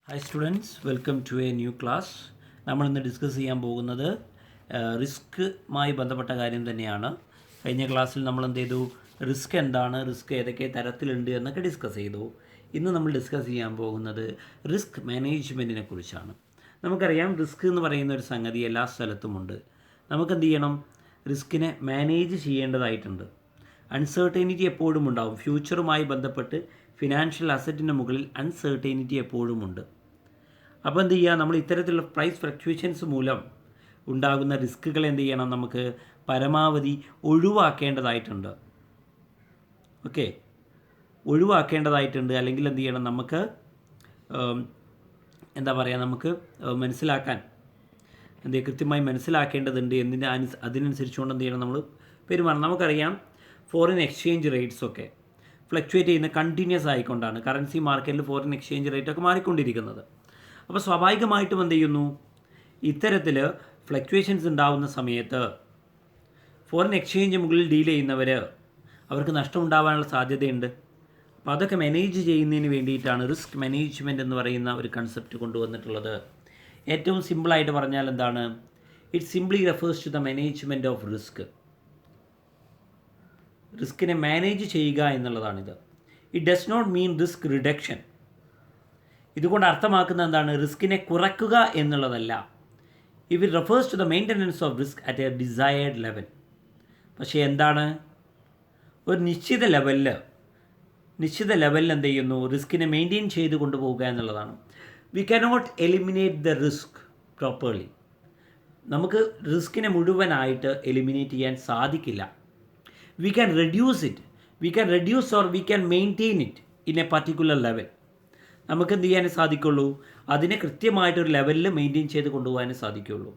Hi students, welcome to a new class. നമ്മളിന്ന് discuss ചെയ്യാൻ പോകുന്നത് റിസ്ക്കുമായി ബന്ധപ്പെട്ട കാര്യം തന്നെയാണ്. കഴിഞ്ഞ ക്ലാസ്സിൽ നമ്മൾ എന്ത് ചെയ്തു? റിസ്ക് എന്താണ്, റിസ്ക് ഏതൊക്കെ തരത്തിലുണ്ട് എന്നൊക്കെ ഡിസ്കസ് ചെയ്തു. ഇന്ന് നമ്മൾ ഡിസ്കസ് ചെയ്യാൻ പോകുന്നത് റിസ്ക് മാനേജ്മെൻറ്റിനെ കുറിച്ചാണ്. നമുക്കറിയാം, റിസ്ക് എന്ന് പറയുന്ന ഒരു സംഗതി എല്ലാ സ്ഥലത്തുമുണ്ട്. നമുക്കെന്ത് ചെയ്യണം? റിസ്കിനെ മാനേജ് ചെയ്യേണ്ടതായിട്ടുണ്ട്. അൺസർട്ടനിറ്റി എപ്പോഴും ഉണ്ടാവും. ഫ്യൂച്ചറുമായി ബന്ധപ്പെട്ട് ഫിനാൻഷ്യൽ അസറ്റിൻ്റെ മുകളിൽ അൺസർട്ടനിറ്റി എപ്പോഴുമുണ്ട്. അപ്പോൾ എന്ത് ചെയ്യുക? നമ്മൾ ഇത്തരത്തിലുള്ള പ്രൈസ് ഫ്ലക്ച്വേഷൻസ് മൂലം ഉണ്ടാകുന്ന റിസ്ക്കുകൾ എന്ത് ചെയ്യണം? നമുക്ക് പരമാവധി ഒഴിവാക്കേണ്ടതായിട്ടുണ്ട്. ഓക്കെ, ഒഴിവാക്കേണ്ടതായിട്ടുണ്ട്. അല്ലെങ്കിൽ എന്ത് ചെയ്യണം? നമുക്ക് നമുക്ക് മനസ്സിലാക്കാൻ കൃത്യമായി മനസ്സിലാക്കേണ്ടതുണ്ട്. അതിനനുസരിച്ചുകൊണ്ട് എന്ത് ചെയ്യണം? നമ്മൾ പെരുമാറണം. നമുക്കറിയാം, ഫോറിൻ എക്സ്ചേഞ്ച് റേറ്റ്സൊക്കെ ഫ്ലക്ച്വേറ്റ് ചെയ്യുന്ന കണ്ടിന്യൂസ് ആയിക്കൊണ്ടാണ് കറൻസി മാർക്കറ്റിൽ ഫോറിൻ എക്സ്ചേഞ്ച് റേറ്റൊക്കെ മാറിക്കൊണ്ടിരിക്കുന്നത്. അപ്പോൾ സ്വാഭാവികമായിട്ടും എന്ത് ചെയ്യുന്നു? ഇത്തരത്തിൽ ഫ്ലക്ച്വേഷൻസ് ഉണ്ടാകുന്ന സമയത്ത് ഫോറിൻ എക്സ്ചേഞ്ച് മുകളിൽ ഡീൽ ചെയ്യുന്നവർ അവർക്ക് നഷ്ടമുണ്ടാകാനുള്ള സാധ്യതയുണ്ട്. അപ്പോൾ അതൊക്കെ മാനേജ് ചെയ്യുന്നതിന് വേണ്ടിയിട്ടാണ് റിസ്ക് മാനേജ്മെൻറ്റ് എന്ന് പറയുന്ന ഒരു കൺസെപ്റ്റ് കൊണ്ടുവന്നിട്ടുള്ളത്. ഏറ്റവും സിമ്പിളായിട്ട് പറഞ്ഞാൽ എന്താണ്? It simply refers to the management of risk. റിസ്കിനെ മാനേജ് ചെയ്യുക എന്നുള്ളതാണിത്. It does not mean risk reduction. ഇതുകൊണ്ട് അർത്ഥമാക്കുന്നത് എന്താണ്? റിസ്കിനെ കുറയ്ക്കുക എന്നുള്ളതല്ല. It refers to the maintenance of risk at a desired level. പക്ഷേ എന്താണ്? ഒരു നിശ്ചിത ലെവലിൽ എന്ത് ചെയ്യുന്നു? റിസ്കിനെ മെയിൻറ്റെയിൻ ചെയ്ത് കൊണ്ടുപോകുക എന്നുള്ളതാണ്. We cannot eliminate the risk properly. നമുക്ക് റിസ്കിനെ മുഴുവനായിട്ട് എലിമിനേറ്റ് ചെയ്യാൻ സാധിക്കില്ല. We can reduce it. We can reduce or we can maintain it in a particular level. നമുക്ക് എന്ത് ചെയ്യാനേ സാധിക്കുള്ളൂ? അതിനെ കൃത്യമായിട്ടൊരു ലെവലിൽ മെയിൻറ്റെയിൻ ചെയ്ത് കൊണ്ടുപോകാനേ സാധിക്കുള്ളൂ.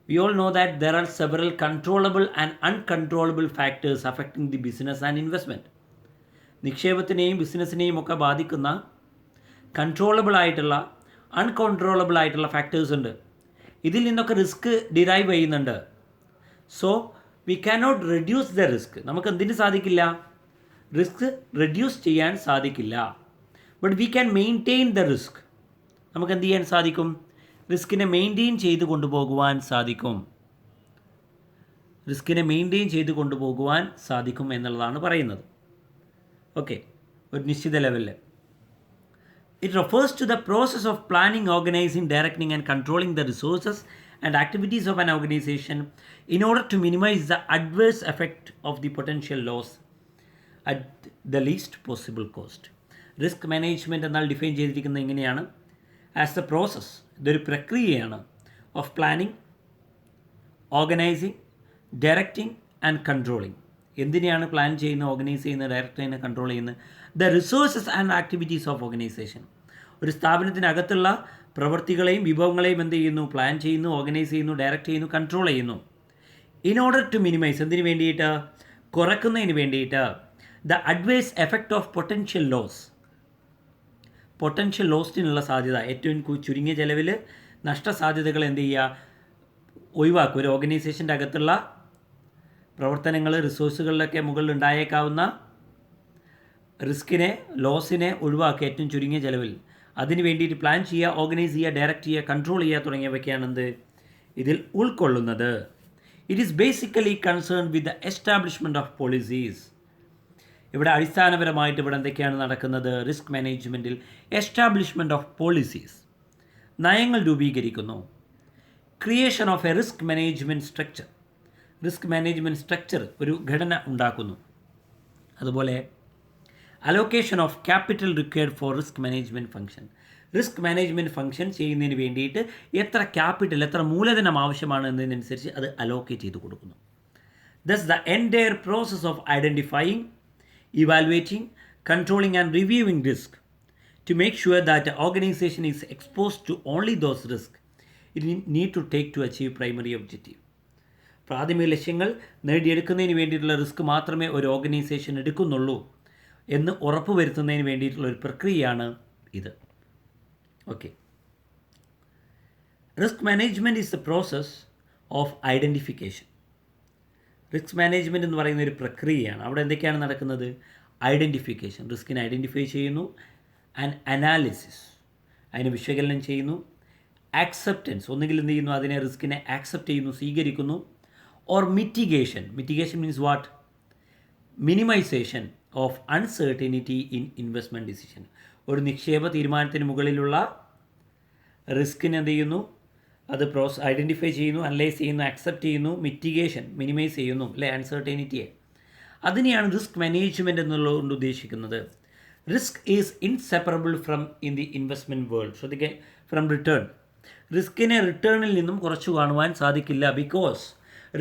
We all know that there are several controllable and uncontrollable factors affecting the business and investment. നിക്ഷേപത്തിനെയും ബിസിനസ്സിനെയും ഒക്കെ ബാധിക്കുന്ന കൺട്രോളബിൾ ആയിട്ടുള്ള അൺകൺട്രോളബിൾ ആയിട്ടുള്ള ഫാക്ടേഴ്സ് ഉണ്ട്. ഇതിൽ നിന്നൊക്കെ റിസ്ക് ഡിറൈവ് ചെയ്യുന്നുണ്ട്. So we cannot reduce the risk. നമുക്ക് എന്തിന് സാധിക്കില്ല? റിസ്ക് റെഡ്യൂസ് ചെയ്യാൻ സാധിക്കില്ല. But we can maintain the risk. നമുക്ക് എന്ത് ചെയ്യാൻ സാധിക്കും? റിസ്കിനെ മെയിൻറ്റെയിൻ ചെയ്ത് കൊണ്ടുപോകുവാൻ സാധിക്കും എന്നുള്ളതാണ് പറയുന്നത്. ഓക്കെ, ഒരു നിശ്ചിത ലെവലിൽ. It refers to the process of planning, organising, directing and controlling the resources and activities of an organization in order to minimize the adverse effect of the potential loss at the least possible cost. Risk management എന്നാൽ define ചെയ്തിരിക്കുന്നത് ഇങ്ങനെയാണ്: as a process, ഇതൊരു പ്രക്രിയയാണ്, of planning, organising, directing and controlling. എന്തിനെയാണ് plan ചെയ്യുന്നത്, organise ചെയ്യുന്നത്, direct ചെയ്യുന്നത്, control ചെയ്യുന്നത്? The resources and activities of organisation. ഒരു സ്ഥാപനത്തിനകത്തുള്ള പ്രവൃത്തികളെയും വിഭവങ്ങളെയും എന്ത് ചെയ്യുന്നു? പ്ലാൻ ചെയ്യുന്നു, ഓർഗനൈസ് ചെയ്യുന്നു, ഡയറക്റ്റ് ചെയ്യുന്നു, കൺട്രോൾ ചെയ്യുന്നു. ഇൻ ഓർഡർ ടു മിനിമൈസ്, എന്തിനു വേണ്ടിയിട്ട്? കുറയ്ക്കുന്നതിന് വേണ്ടിയിട്ട്. The adverse effect of potential ലോസിനുള്ള സാധ്യത, ഏറ്റവും ചുരുങ്ങിയ ചിലവിൽ നഷ്ടസാധ്യതകൾ എന്ത് ചെയ്യുക? ഒഴിവാക്കുക. ഒരു ഓർഗനൈസേഷൻ്റെ അകത്തുള്ള പ്രവർത്തനങ്ങൾ, റിസോഴ്സുകളിലൊക്കെ മുകളിൽ ഉണ്ടായേക്കാവുന്ന ലോസിനെ ഒഴിവാക്കുക ഏറ്റവും ചുരുങ്ങിയ ചിലവിൽ. അതിന് വേണ്ടിയിട്ട് പ്ലാൻ ചെയ്യുക, ഓർഗനൈസ് ചെയ്യുക, ഡയറക്റ്റ് ചെയ്യുക, കൺട്രോൾ ചെയ്യുക തുടങ്ങിയവയ്ക്കാണ് എന്ത് ഇതിൽ ഉൾക്കൊള്ളുന്നത്. It is basically concern with the establishment of policies. ഇവിടെ അടിസ്ഥാനപരമായിട്ട് ഇവിടെ എന്തൊക്കെയാണ് നടക്കുന്നത്? റിസ്ക് മാനേജ്മെൻറ്റിൽ എസ്റ്റാബ്ലിഷ്മെൻറ്റ് ഓഫ് പോളിസീസ്, നയങ്ങൾ രൂപീകരിക്കുന്നു. Creation of a risk management structure, ഒരു ഘടന ഉണ്ടാക്കുന്നു. അതുപോലെ allocation of capital required for risk management function ചെയ്യുന്നതിന് വേണ്ടിയിട്ട് എത്ര ക്യാപിറ്റൽ, എത്ര മൂലധനം ആവശ്യമാണ് എന്നതിനനുസരിച്ച് അത് അലോക്കേറ്റ് ചെയ്ത് കൊടുക്കുന്നു. Thus the entire process of identifying, evaluating, controlling and reviewing risk to make sure that organisation is exposed to only those risk it need to take to achieve primary objective. പ്രാഥമിക ലക്ഷ്യങ്ങൾ നേടിയെടുക്കുന്നതിന് വേണ്ടിയിട്ടുള്ള risk മാത്രമേ ഒരു organisation എടുക്കുന്നുള്ളൂ എന്ന് ഉറപ്പുവരുത്തുന്നതിന് വേണ്ടിയിട്ടുള്ള ഒരു പ്രക്രിയയാണ് ഇത്. Okay, risk management is the process of identification. Risk management എന്ന് പറയുന്ന ഒരു പ്രക്രിയയാണ്. അവിടെ എന്തൊക്കെയാണ് നടക്കുന്നത്? ഐഡൻറ്റിഫിക്കേഷൻ, റിസ്കിനെ ഐഡൻറ്റിഫൈ ചെയ്യുന്നു, ആൻഡ് അനാലിസിസ്, അതിനെ വിശകലനം ചെയ്യുന്നു. ആക്സെപ്റ്റൻസ്, ഒന്നുകിൽ എന്ത് ചെയ്യുന്നു, അതിനെ റിസ്കിനെ ആക്സെപ്റ്റ് ചെയ്യുന്നു, സ്വീകരിക്കുന്നു. Or mitigation, mitigation means what, minimisation of uncertainty in investment decision. ഒരു നിക്ഷേപ തീരുമാനത്തിന് മുകളിലുള്ള റിസ്കിനെ എന്ത് ചെയ്യുന്നു, അത് ഐഡൻറ്റിഫൈ ചെയ്യുന്നു, അനലൈസ് ചെയ്യുന്നു, അക്സെപ്റ്റ് ചെയ്യുന്നു. മിറ്റിഗേഷൻ, മിനിമൈസ് ചെയ്യുന്നു അല്ലേ അൺസെർട്ടനിറ്റിയെ. അതിനെയാണ് റിസ്ക് മാനേജ്മെൻറ്റ് എന്നുള്ളതുകൊണ്ട് ഉദ്ദേശിക്കുന്നത്. Risk is inseparable from in the investment world. ശ്രദ്ധിക്കുക, ഫ്രം റിട്ടേൺ. റിസ്കിനെ റിട്ടേണിൽ നിന്നും കുറച്ച് കാണുവാൻ സാധിക്കില്ല. ബിക്കോസ്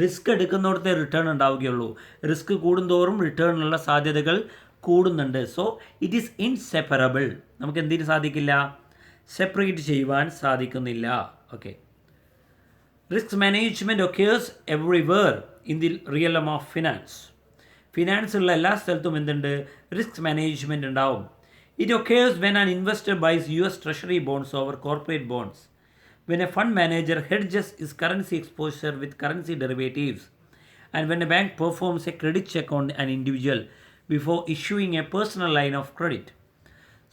റിസ്ക് എടുക്കുന്നിടത്തെ റിട്ടേൺ ഉണ്ടാവുകയുള്ളൂ. റിസ്ക് കൂടുന്തോറും റിട്ടേണിനുള്ള സാധ്യതകൾ കൂടുന്നുണ്ട്. So it is inseparable. നമുക്ക് എന്തിനു സാധിക്കില്ല, സെപ്പറേറ്റ് ചെയ്യുവാൻ സാധിക്കുന്നില്ല. Okay. Risk management occurs everywhere in the realm of finance. ഫിനാൻസുള്ള എല്ലാ സ്ഥലത്തും എന്തുണ്ട്, റിസ്ക് മാനേജ്മെൻറ്റ് ഉണ്ടാവും. It occurs when an investor buys US Treasury bonds over corporate bonds, when a fund manager hedges his currency exposure with currency derivatives, and when a bank performs a credit check on an individual before issuing a personal line of credit.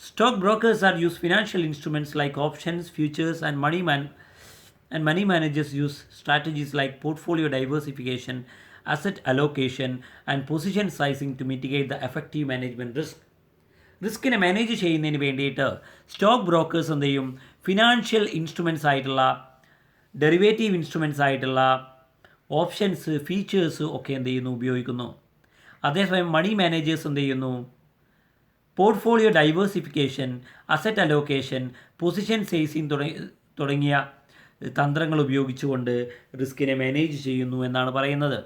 Stockbrokers are use financial instruments like options, futures, and money managers use strategies like portfolio diversification, asset allocation, and position sizing to mitigate the effective management risk. റിസ്കിനെ manage ചെയ്യുന്നതിന് വേണ്ടിയിട്ട് stock brokers എന്ത് ചെയ്യും, financial instruments ആയിട്ടുള്ള, derivative instruments ആയിട്ടുള്ള options, features ഒക്കെ എന്ത് ചെയ്യുന്നു, ഉപയോഗിക്കുന്നു. അതേസമയം മണി മാനേജേഴ്സ് എന്ത് ചെയ്യുന്നു, portfolio diversification, asset allocation, position sizing തുടങ്ങിയ തന്ത്രങ്ങൾ ഉപയോഗിച്ചുകൊണ്ട് റിസ്കിനെ മാനേജ് ചെയ്യുന്നു എന്നാണ് പറയുന്നത്.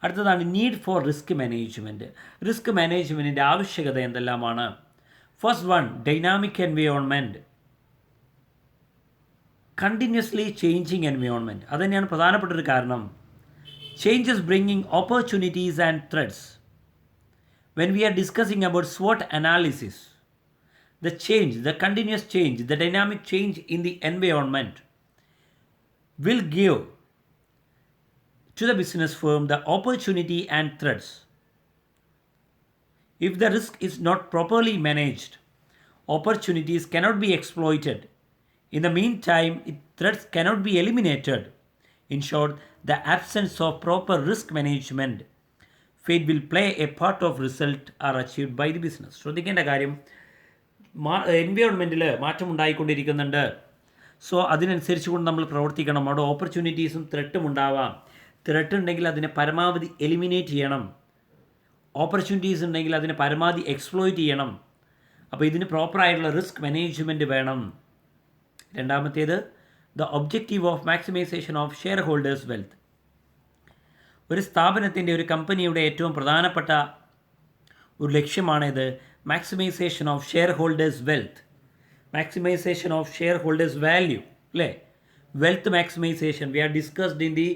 അടുത്തതാണ് need for risk management. Risk മാനേജ്മെൻറ്റിൻ്റെ ആവശ്യകത എന്തെല്ലാമാണ്? First one, dynamic environment, continuously changing environment. അത് തന്നെയാണ് പ്രധാനപ്പെട്ടൊരു കാരണം. Changes bringing opportunities and threats. When V R discussing about SWOT analysis, the change, the continuous change, the dynamic change in the environment will give to the business firm the opportunity and threats. If the risk is not properly managed, opportunities cannot be exploited. In the meantime, threats cannot be eliminated. In short, the absence of proper risk management fate will play a part of result are achieved by the business. ശ്രദ്ധിക്കേണ്ട കാര്യം, എൻവയോൺമെൻറ്റിൽ മാറ്റം ഉണ്ടായിക്കൊണ്ടിരിക്കുന്നുണ്ട്. So അതിനനുസരിച്ച് കൊണ്ട് നമ്മൾ പ്രവർത്തിക്കണം. അവിടെ ഓപ്പർച്യൂണിറ്റീസും ത്രെട്ടും ഉണ്ടാവാം. Threat ഉണ്ടെങ്കിൽ അതിനെ പരമാവധി എലിമിനേറ്റ് ചെയ്യണം. ഓപ്പർച്യൂണിറ്റീസ് ഉണ്ടെങ്കിൽ അതിനെ പരമാവധി എക്സ്പ്ലോയിറ്റ് ചെയ്യണം. അപ്പോൾ ഇതിന് പ്രോപ്പറായിട്ടുള്ള റിസ്ക് മാനേജ്മെൻറ്റ് വേണം. രണ്ടാമത്തേത്, the objective of maximisation of shareholders wealth. ഒരു സ്ഥാപനത്തിൻ്റെ, ഒരു കമ്പനിയുടെ ഏറ്റവും പ്രധാനപ്പെട്ട ഒരു ലക്ഷ്യമാണിത്, maximisation of shareholders wealth, maximisation of shareholders value അല്ലേ, wealth maximisation. We are discussed in the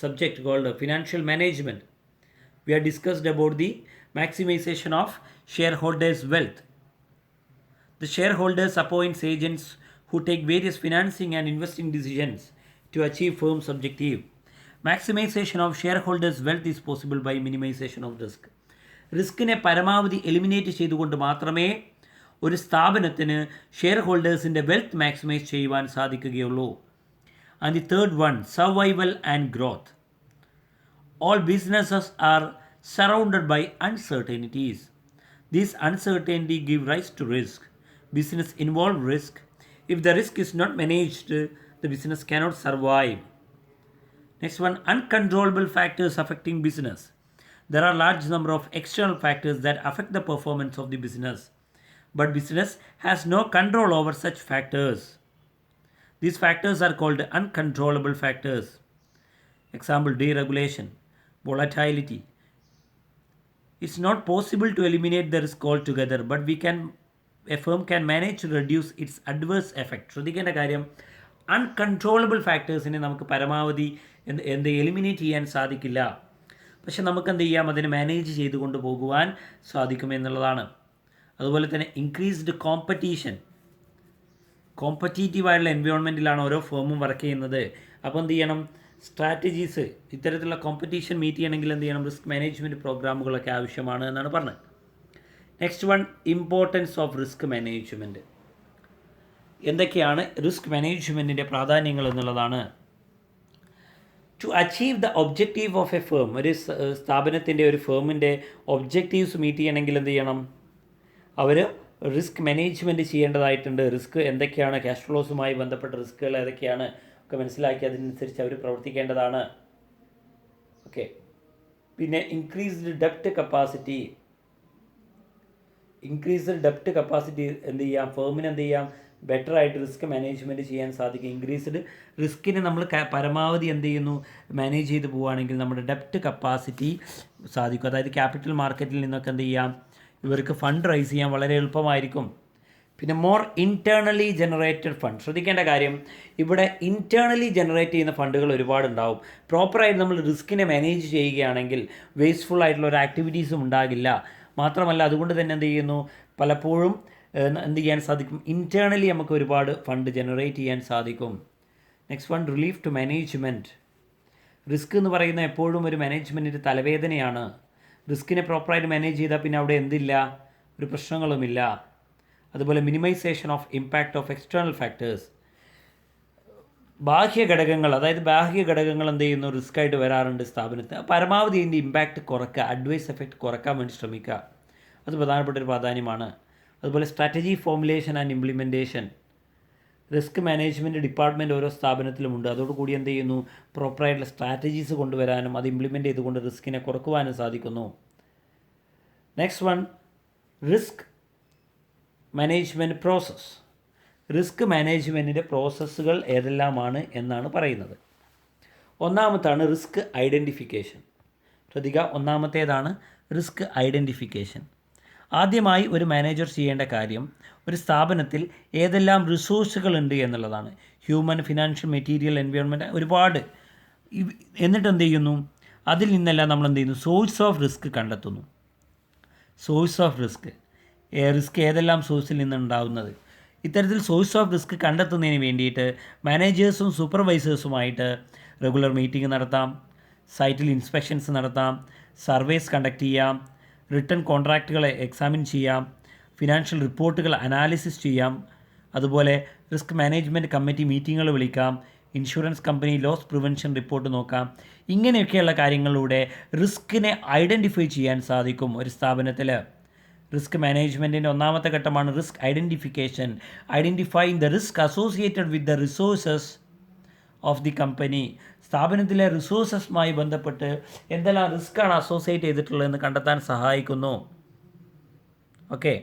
subject called financial management. We are discussed about the maximization of shareholders' wealth. The shareholders appoints agents who take various financing and investing decisions to achieve firm's objective. Maximization of shareholders' wealth is possible by minimization of risk. റിസ്കിനെ പരമാവധി eliminate ചെയ്തുകൊണ്ട് മാത്രമേ ഒരു സ്ഥാപനത്തിന് share ഹോൾഡേഴ്സിൻ്റെ wealth maximise ചെയ്യുവാൻ സാധിക്കുകയുള്ളൂ. And the third one, survival and growth. All businesses are surrounded by uncertainties. These uncertainty give rise to risk. Business involve risk. If the risk is not managed, the business cannot survive. Next one, uncontrollable factors affecting business. There are large number of external factors that affect the performance of the business, but business has no control over such factors. These factors are called uncontrollable factors. Example, deregulation, volatility. It's not possible to eliminate the risk altogether, but a firm can manage to reduce its adverse effect. ശ്രദ്ധിക്കേണ്ട കാര്യം, uncontrollable ഫാക്ടേഴ്സിനെ നമുക്ക് പരമാവധി eliminate ചെയ്യാൻ സാധിക്കില്ല. പക്ഷെ നമുക്ക് എന്ത് ചെയ്യാം, അതിനെ മാനേജ് ചെയ്ത് കൊണ്ടുപോകുവാൻ സാധിക്കുമെന്നുള്ളതാണ്. അതുപോലെ തന്നെ ഇൻക്രീസ്ഡ് കോമ്പറ്റീറ്റീവായിട്ടുള്ള എൻവയോൺമെൻറ്റിലാണ് ഓരോ ഫേമും വർക്ക് ചെയ്യുന്നത്. അപ്പോൾ എന്ത് ചെയ്യണം, സ്ട്രാറ്റജീസ്, ഇത്തരത്തിലുള്ള കോമ്പറ്റീഷൻ മീറ്റ് ചെയ്യണമെങ്കിൽ എന്ത് ചെയ്യണം, റിസ്ക് മാനേജ്മെൻറ്റ് പ്രോഗ്രാമുകളൊക്കെ ആവശ്യമാണ് എന്നാണ് പറഞ്ഞത്. Next one, importance of risk management. എന്തൊക്കെയാണ് റിസ്ക് മാനേജ്മെൻറ്റിൻ്റെ പ്രാധാന്യങ്ങൾ എന്നുള്ളതാണ്. To achieve the objective of a firm, ഒരു സ്ഥാപനത്തിൻ്റെ ഒരു ഫേമിൻ്റെ ഒബ്ജക്റ്റീവ്സ് മീറ്റ് ചെയ്യണമെങ്കിൽ എന്ത് ചെയ്യണം? അവർ റിസ്ക് മാനേജ്മെൻറ്റ് ചെയ്യേണ്ടതായിട്ടുണ്ട്. റിസ്ക് എന്തൊക്കെയാണ്, ക്യാഷ് ഫ്ലോസുമായി ബന്ധപ്പെട്ട റിസ്ക്കുകൾ ഏതൊക്കെയാണ് ഒക്കെ മനസ്സിലാക്കി അതിനനുസരിച്ച് അവർ പ്രവർത്തിക്കേണ്ടതാണ്. ഓക്കെ. പിന്നെ ഇൻക്രീസ്ഡ് ഡെപ്റ്റ് കപ്പാസിറ്റി എന്ത് ചെയ്യാം? ഫേമിന് എന്ത് ചെയ്യാം? ബെറ്റർ ആയിട്ട് റിസ്ക് മാനേജ്മെൻറ്റ് ചെയ്യാൻ സാധിക്കും. ഇൻക്രീസ്ഡ് റിസ്കിനെ നമ്മൾ പരമാവധി എന്ത് ചെയ്യുന്നു? മാനേജ് ചെയ്ത് പോവുകയാണെങ്കിൽ നമ്മുടെ ഡെപ്റ്റ് കപ്പാസിറ്റി സാധിക്കും. അതായത് ക്യാപിറ്റൽ മാർക്കറ്റിൽ നിന്നൊക്കെ എന്ത് ചെയ്യാം? ഇവർക്ക് ഫണ്ട് റൈസ് ചെയ്യാൻ വളരെ എളുപ്പമായിരിക്കും. പിന്നെ മോർ ഇൻറ്റേർണലി ജനറേറ്റഡ് ഫണ്ട്. ശ്രദ്ധിക്കേണ്ട കാര്യം, ഇവിടെ ഇൻറ്റേർണലി ജനറേറ്റ് ചെയ്യുന്ന ഫണ്ടുകൾ ഒരുപാടുണ്ടാവും. പ്രോപ്പറായിട്ട് നമ്മൾ റിസ്കിനെ മാനേജ് ചെയ്യുകയാണെങ്കിൽ വേസ്റ്റ്ഫുൾ ആയിട്ടുള്ള ഒരു ആക്ടിവിറ്റീസും ഉണ്ടാകില്ല. മാത്രമല്ല അതുകൊണ്ട് തന്നെ എന്ത് ചെയ്യുന്നു? പലപ്പോഴും എന്ത് ചെയ്യാൻ സാധിക്കും? ഇൻറ്റേർണലി നമുക്ക് ഒരുപാട് ഫണ്ട് ജനറേറ്റ് ചെയ്യാൻ സാധിക്കും. Next one, relief to management. Risk എന്ന് പറയുന്ന എപ്പോഴും ഒരു മാനേജ്മെൻറ്റിൻ്റെ തലവേദനയാണ്. റിസ്കിനെ പ്രോപ്പറായിട്ട് മാനേജ് ചെയ്താൽ പിന്നെ അവിടെ എന്തില്ല? ഒരു പ്രശ്നങ്ങളുമില്ല. അതുപോലെ minimisation of impact of external factors. ബാഹ്യ ഘടകങ്ങൾ എന്ത് ചെയ്യുന്നു? റിസ്ക് ആയിട്ട് വരാറുണ്ട് സ്ഥാപനത്തിന്. പരമാവധി അതിൻ്റെ ഇമ്പാക്റ്റ് കുറയ്ക്കുക, അഡ്വൈസ് എഫക്റ്റ് കുറയ്ക്കാൻ വേണ്ടി ശ്രമിക്കുക. അത് പ്രധാനപ്പെട്ട ഒരു പ്രാധാന്യമാണ്. അതുപോലെ strategy formulation and implementation. Risk management department ഓരോ സ്ഥാപനത്തിലുമുണ്ട്. അതോടുകൂടി എന്ത് ചെയ്യുന്നു? പ്രോപ്പറായിട്ടുള്ള സ്ട്രാറ്റജീസ് കൊണ്ടുവരാനും അത് ഇംപ്ലിമെൻറ്റ് ചെയ്തുകൊണ്ട് റിസ്കിനെ കുറക്കുവാനും സാധിക്കുന്നു. Next one, risk management process. Risk മാനേജ്മെൻറ്റിൻ്റെ പ്രോസസ്സുകൾ ഏതെല്ലാമാണ് എന്നാണ് പറയുന്നത്. ഒന്നാമത്താണ് റിസ്ക് ഐഡൻറ്റിഫിക്കേഷൻ. ശ്രദ്ധിക്കുക, ഒന്നാമത്തേതാണ് റിസ്ക് ഐഡൻറ്റിഫിക്കേഷൻ. ആദ്യമായി ഒരു മാനേജർ ചെയ്യേണ്ട കാര്യം ഒരു സ്ഥാപനത്തിൽ ഏതെല്ലാം റിസോഴ്സുകളുണ്ട് എന്നുള്ളതാണ്. ഹ്യൂമൻ, ഫിനാൻഷ്യൽ, മെറ്റീരിയൽ, എൻവയോൺമെൻറ്റ്, ഒരുപാട്. എന്നിട്ട് എന്ത് ചെയ്യുന്നു? അതിൽ നിന്നെല്ലാം നമ്മൾ എന്ത് ചെയ്യുന്നു? സോഴ്സ് ഓഫ് റിസ്ക് കണ്ടെത്തുന്നു. സോഴ്സ് ഓഫ് റിസ്ക് ഏതെല്ലാം സോഴ്സിൽ നിന്നുണ്ടാകുന്നത്. ഇത്തരത്തിൽ സോഴ്സ് ഓഫ് റിസ്ക് കണ്ടെത്തുന്നതിന് വേണ്ടിയിട്ട് മാനേജേഴ്സും സൂപ്പർവൈസേഴ്സുമായിട്ട് റെഗുലർ മീറ്റിംഗ് നടത്താം, സൈറ്റിൽ ഇൻസ്പെക്ഷൻസ് നടത്താം, സർവേസ് കണ്ടക്ട് ചെയ്യാം, റിട്ടേൺ കോൺട്രാക്റ്റുകളെ എക്സാമിൻ ചെയ്യാം, ഫിനാൻഷ്യൽ റിപ്പോർട്ടുകൾ അനാലിസിസ് ചെയ്യാം. അതുപോലെ റിസ്ക് മാനേജ്മെൻറ്റ് കമ്മിറ്റി മീറ്റിങ്ങുകൾ വിളിക്കാം, insurance company loss prevention report നോക്കാം. ഇങ്ങനെയൊക്കെയുള്ള കാര്യങ്ങളിലൂടെ റിസ്കിനെ ഐഡൻറ്റിഫൈ ചെയ്യാൻ സാധിക്കും ഒരു സ്ഥാപനത്തിൽ. റിസ്ക് മാനേജ്മെൻറ്റിൻ്റെ ഒന്നാമത്തെ ഘട്ടമാണ് risk identification. Identifying the risk associated with the resources of the company. സ്ഥാപനത്തിലെ റിസോഴ്സസുമായി ബന്ധപ്പെട്ട് എന്തെല്ലാം റിസ്ക്കാണ് അസോസിയേറ്റ് ചെയ്തിട്ടുള്ളതെന്ന് കണ്ടെത്താൻ സഹായിക്കുന്നു. ഓക്കെ.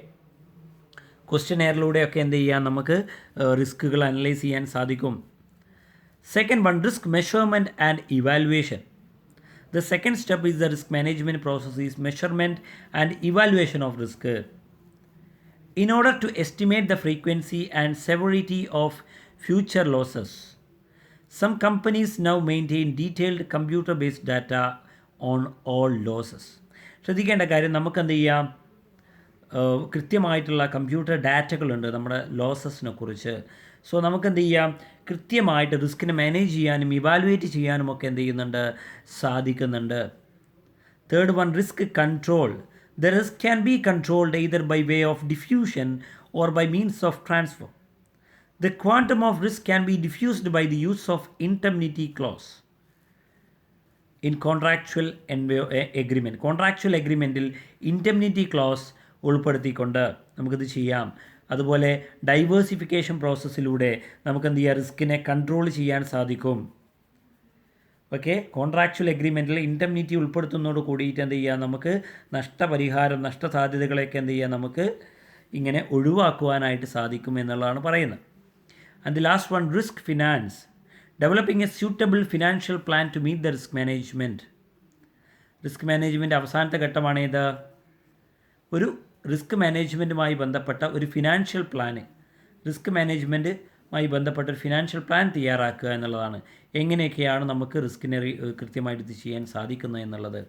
ക്വസ്റ്റ്യനെയറിലൂടെയൊക്കെ എന്ത് ചെയ്യാം? നമുക്ക് റിസ്ക്കുകൾ അനലൈസ് ചെയ്യാൻ സാധിക്കും. Second one, risk measurement and evaluation. The second step is the risk management process is measurement and evaluation of risk. In order to estimate the frequency and severity of future losses, some companies now maintain detailed computer-based data on all losses. ശ്രദ്ധിക്കേണ്ട കാര്യം, നമുക്ക് എന്ത് ചെയ്യാം? കൃത്യമായിട്ടുള്ള computer ഡാറ്റകളുണ്ട് നമ്മുടെ ലോസസിനെ കുറിച്ച്. So നമുക്ക് എന്ത് ചെയ്യാം? കൃത്യമായിട്ട് റിസ്കിനെ മാനേജ് ചെയ്യാനും ഇവാലുവേറ്റ് ചെയ്യാനും ഒക്കെ എന്ത് ചെയ്യുന്നുണ്ട്? സാധിക്കുന്നുണ്ട്. Third one, risk control. The risk can be controlled either by way of diffusion or by means of transfer. The quantum of risk can be diffused by the use of indemnity clause in contractual agreement. Contractual എഗ്രിമെൻറ്റിൽ indemnity clause ഉൾപ്പെടുത്തിക്കൊണ്ട് നമുക്കിത് ചെയ്യാം. അതുപോലെ diversification പ്രോസസ്സിലൂടെ നമുക്ക് എന്ത് ചെയ്യാം? റിസ്കിനെ control ചെയ്യാൻ സാധിക്കും. ഓക്കെ. കോൺട്രാക്ച്വൽ എഗ്രിമെൻറ്റിൽ ഇൻഡെംനിറ്റി ഉൾപ്പെടുത്തുന്നതോട് കൂടിയിട്ട് എന്ത് ചെയ്യാം? നമുക്ക് നഷ്ടപരിഹാരം, നഷ്ടസാധ്യതകളൊക്കെ എന്ത് ചെയ്യാം? നമുക്ക് ഇങ്ങനെ ഒഴിവാക്കുവാനായിട്ട് സാധിക്കും എന്നുള്ളതാണ് പറയുന്നത്. And the last one, risk finance. Developing a suitable financial plan to meet the risk management. Risk management അവസാനത്തെ ഘട്ടമാണേത്? ഒരു റിസ്ക് മാനേജ്മെൻറ്റുമായി ബന്ധപ്പെട്ട ഒരു ഫിനാൻഷ്യൽ പ്ലാന്, റിസ്ക് മാനേജ്മെൻറ്റുമായി ബന്ധപ്പെട്ട ഒരു ഫിനാൻഷ്യൽ പ്ലാൻ തയ്യാറാക്കുക എന്നുള്ളതാണ്. എങ്ങനെയൊക്കെയാണ് നമുക്ക് റിസ്കിനെ കൃത്യമായിട്ട് ഇത് ചെയ്യാൻ സാധിക്കുന്നത് എന്നുള്ളത്.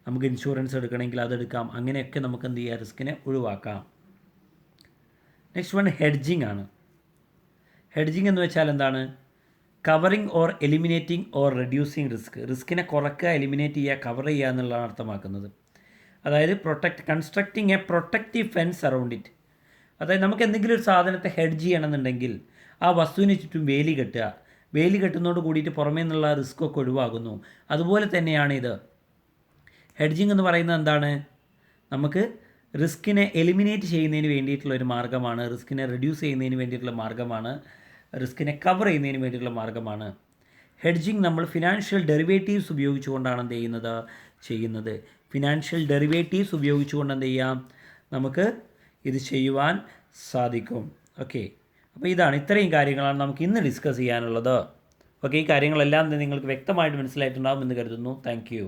നമുക്ക് ഇൻഷുറൻസ് എടുക്കണമെങ്കിൽ അതെടുക്കാം. അങ്ങനെയൊക്കെ നമുക്ക് എന്ത് ചെയ്യാം? റിസ്കിനെ ഒഴിവാക്കാം. നെക്സ്റ്റ് വൺ, ഹെഡ്ജിങ് ആണ്. ഹെഡ്ജിങ് എന്ന് വെച്ചാൽ എന്താണ്? Covering or eliminating or reducing risk. റിസ്കിനെ കുറയ്ക്കുക, എലിമിനേറ്റ് ചെയ്യുക, കവർ ചെയ്യുക എന്നുള്ളതാണ് അർത്ഥമാക്കുന്നത്. അതായത് constructing a protective fence around it. അതായത് നമുക്ക് എന്തെങ്കിലും ഒരു സാധനത്തെ ഹെഡ്ജ് ചെയ്യണമെന്നുണ്ടെങ്കിൽ ആ വസ്തുവിന് ചുറ്റും വേലി കെട്ടുക. വേലി കെട്ടുന്നതോട് കൂടിയിട്ട് പുറമേ നിന്നുള്ള റിസ്ക്കൊക്കെ ഒഴിവാകുന്നു. അതുപോലെ തന്നെയാണ് ഇത്. ഹെഡ്ജിങ് എന്ന് പറയുന്നത് എന്താണ്? നമുക്ക് റിസ്കിനെ എലിമിനേറ്റ് ചെയ്യുന്നതിന് വേണ്ടിയിട്ടുള്ള ഒരു മാർഗ്ഗമാണ്, റിസ്കിനെ റെഡ്യൂസ് ചെയ്യുന്നതിന് വേണ്ടിയിട്ടുള്ള മാർഗ്ഗമാണ്, റിസ്കിനെ കവർ ചെയ്യുന്നതിന് വേണ്ടിയിട്ടുള്ള മാർഗ്ഗമാണ്. ഹെഡ്ജിങ് നമ്മൾ ഫിനാൻഷ്യൽ ഡെറിവേറ്റീവ്സ് ഉപയോഗിച്ചുകൊണ്ടാണ് എന്ത് ചെയ്യുന്നത്. ഫിനാൻഷ്യൽ ഡെറിവേറ്റീവ്സ് ഉപയോഗിച്ചുകൊണ്ട് എന്ത് ചെയ്യാം, നമുക്ക് ഇത് ചെയ്യുവാൻ സാധിക്കും. ഓക്കെ, അപ്പോൾ ഇത്രയും കാര്യങ്ങളാണ് നമുക്ക് ഇന്ന് ഡിസ്കസ് ചെയ്യാനുള്ളത്. ഓക്കെ, ഈ കാര്യങ്ങളെല്ലാം നിങ്ങൾക്ക് വ്യക്തമായിട്ട് മനസ്സിലായിട്ടുണ്ടാകും എന്ന് കരുതുന്നു. Thank you.